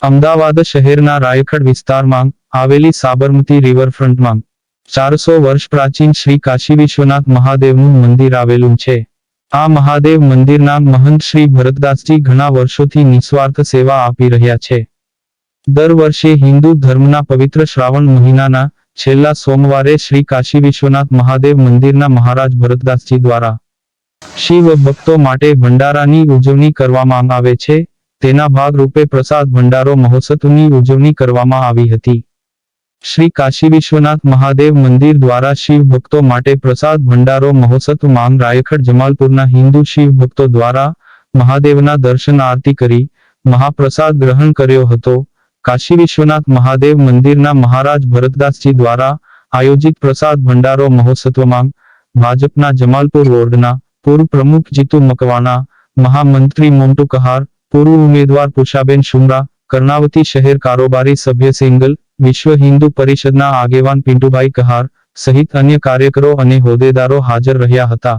અમદાવાદ શહેરના રાયખડ વિસ્તારમાં આવેલી સાબરમતી રિવરફ્રન્ટમાં 400 વર્ષ પ્રાચીન શ્રી કાશી વિશ્વનાથ મહાદેવનું મંદિર આવેલું છે. આ મહાદેવ મંદિરના મહંત શ્રી ભરતદાસજી ઘણા વર્ષોથી નિસ્વાર્થ સેવા આપી રહ્યા છે. દર વર્ષે હિન્દુ ધર્મના પવિત્ર શ્રાવણ મહિનાના છેલ્લા સોમવારે શ્રી કાશી વિશ્વનાથ મહાદેવ મંદિરના મહારાજ ભરતદાસજી દ્વારા શિવ ભક્તો માટે ભંડારાની ઉજવણી કરવામાં આવે છે. તેના ભાગરૂપે પ્રસાદ ભંડારો મહોત્સવની ઉજવણી કરવામાં આવી હતી. શ્રી કાશી વિશ્વનાથ મહાદેવ મંદિર દ્વારા શિવ ભક્તો માટે પ્રસાદ ભંડારો મહોત્સવ માંગ રાયખડ જમાલપુરના હિન્દુ શિવ ભક્તો દ્વારા મહાદેવના દર્શન આરતી કરી મહાપ્રસાદ ગ્રહણ કર્યો હતો. કાશી વિશ્વનાથ મહાદેવ મંદિરના મહારાજ ભરતદાસજી દ્વારા આયોજિત પ્રસાદ ભંડારો મહોત્સવમાં ભાજપના જમાલપુર વોર્ડના પૂર્વ પ્રમુખ જીતુ મકવાણા, મહામંત્રી મોન્ટુ કહાર, પૂર્વ ઉમેદવાર પુષાબેન શુમરા, કર્ણાવતી શહેર કારોબારી સભ્ય સિંગલ, વિશ્વ હિન્દુ પરિષદના આગેવાન પિન્ટુભાઈ કહાર સહિત અન્ય કાર્યકરો અને હોદ્દેદારો હાજર રહ્યા હતા.